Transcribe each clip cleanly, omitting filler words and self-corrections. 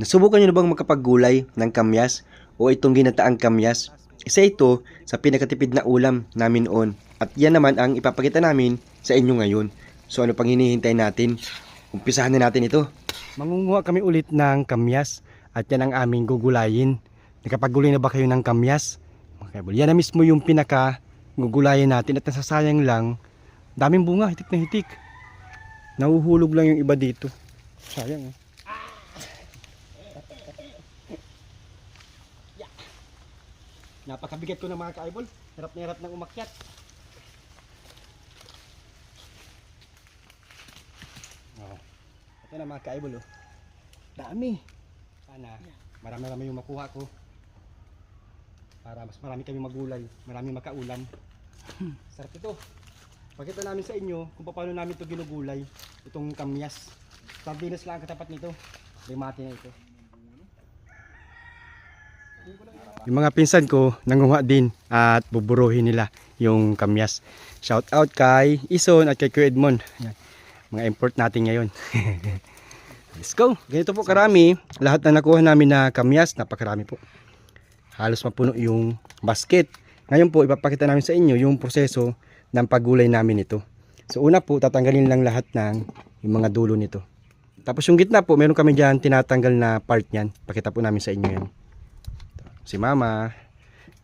Nasubukan nyo na bang makapaggulay ng kamyas o itong ginataang kamyas? Isa ito sa pinakatipid na ulam namin noon. At yan naman ang ipapakita namin sa inyo ngayon. So ano pang hinihintay natin? Umpisahan na natin ito. Mangunguha kami ulit ng kamyas at yan ang aming gugulayin. Nakapagulay na ba kayo ng kamyas? Yan na mismo yung pinaka gugulayin natin at nasasayang lang. Daming bunga, hitik na hitik. Nahuhulog lang yung iba dito. Sayang eh. Napakabigat ko ng mga ka-eyeball. Hirap na hirap nang umakyat. Oh. Ito na mga ka-eyeball oh. Dami. Sana marami-rami yung makuha ko. Para mas marami kami magulay. Marami makaulam. Sarap ito. Pakita namin sa inyo kung paano namin ito ginugulay. Itong kamyas. Sardinas lang ang katapat nito. Limati na ito. Yung mga pinsan ko nangunguha din at buburuhin nila yung kamyas. Shout out kay Ison at kay Kuya Edmond. Yan. Mga import natin ngayon. Let's go. Ganito po karami. Lahat na nakuha namin na kamyas, napakarami po. Halos mapuno yung basket. Ngayon po ipapakita namin sa inyo yung proseso ng paggulay namin ito. So una po tatanggalin lang lahat ng yung mga dulo nito. Tapos yung gitna po meron kami dyan tinatanggal na part niyan. Pakita po namin sa inyo yan. Si Mama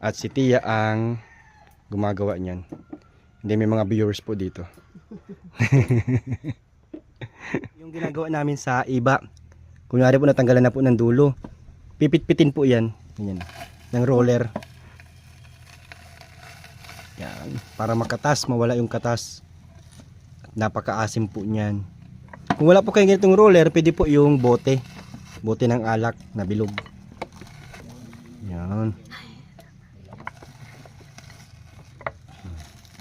at si Tia ang gumagawa niyan. Hindi, may mga viewers po dito. Yung ginagawa namin sa iba, kunyari po natanggalan na po ng dulo, pipit-pitin po yan. Ganyan, ng roller. Yan, para makatas, mawala yung katas. At napakaasim po niyan. Kung wala po kayong ganitong roller, pwede po yung bote. Bote ng alak na bilog. Yan.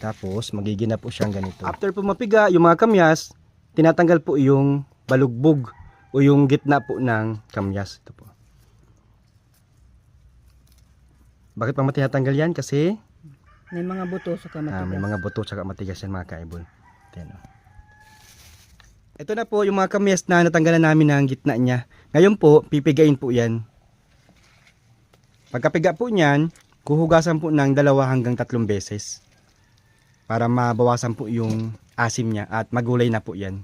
Tapos magiging na po siyang ganito. After po mapiga yung mga kamyas, tinatanggal po yung balugbog o yung gitna po ng kamyas. Ito po. Bakit pa tinatanggal yan? Kasi may mga buto sa matigas. May mga buto sa matigas yan mga ka-eyeball. Ito na po yung mga kamyas na natanggalan namin ng gitna niya. Ngayon po, pipigain po yan. Pagkapiga po niyan, kuhugasan po ng 2 hanggang 3 beses. Para mabawasan po yung asim niya at magulay na po yan.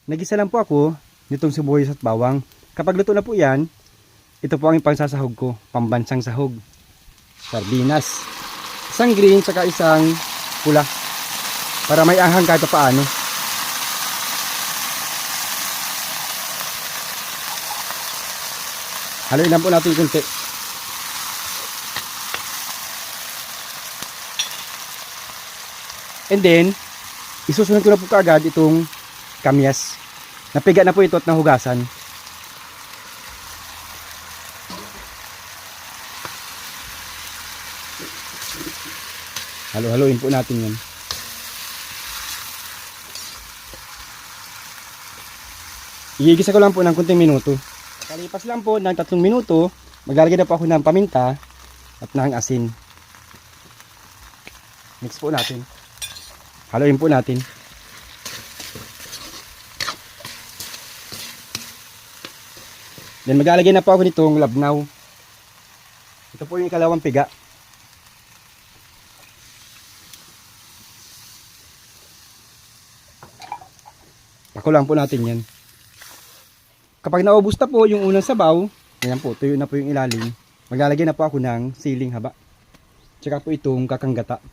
Nagisa lang po ako nitong sibuyas at bawang. Kapag luto na po yan, ito po ang pangsasahog ko, pambansang sahog. Sardinas. Isang green saka isang pula. Para may anghang kahit paano. Haluin lang po natin kunti. And then, isusunod ko na po kaagad itong kamyas. Napiga na po ito at nahugasan. Halo-haloin po natin yan. Igigisa ko lang po ng kunting minuto. Kalipas lang po ng 3 minuto, maglalagay na po ako ng paminta at ng asin. Mix po natin. Haluin po natin. Then maglalagay na po ako nitong labnaw. Ito po yung ikalawang piga. Pako lang po natin yan. Kapag naubos na po yung unang sabaw, ayan po, tuyo na po yung ilalim. Maglalagay na po ako ng siling haba. Tsaka po itong kakanggata.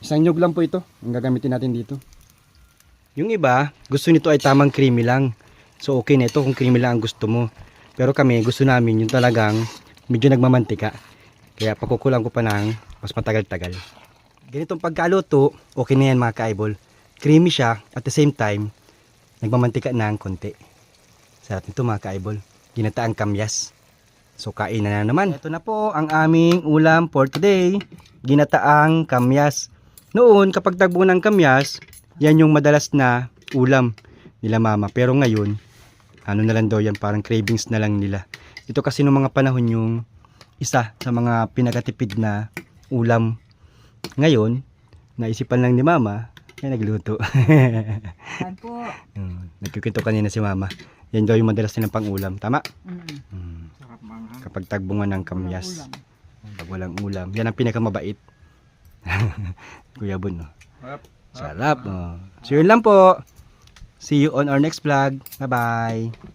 Isang nyug lang po ito ang gagamitin natin dito. Yung iba, gusto nito ay tamang creamy lang. So okay na ito kung creamy lang ang gusto mo. Pero kami, gusto namin yung talagang medyo nagmamantika. Kaya pakukulang ko pa ng mas matagal-tagal. Ganitong pagkaluto, okay na yan mga ka-eyeball. Creamy siya, at the same time, nagmamantika ng konti. Sarap nito mga ka-eyeball. Ginataang kamyas. So kain na naman. Ito na po ang aming ulam for today. Ginataang kamyas. Noon kapag tagbo ng kamyas, yan yung madalas na ulam nila mama. Pero ngayon, ano na lang daw yan, parang cravings na lang nila. Ito kasi noong mga panahon yung isa sa mga pinakatipid na ulam. Ngayon, naisipan lang ni mama, ay nagluto. Yan po. Nagkikwento kanina si mama. Yan daw yung madalas nilang pang-ulam. Tama? Mm. Sarap manghang. Kapag tagbungan ng kamyas. Ulam. Pag walang ulam. Yan ang pinakamabait. Kuya Bun. Oh. Sarap. Sarap. Oh. So yun lang po. See you on our next vlog. Bye-bye.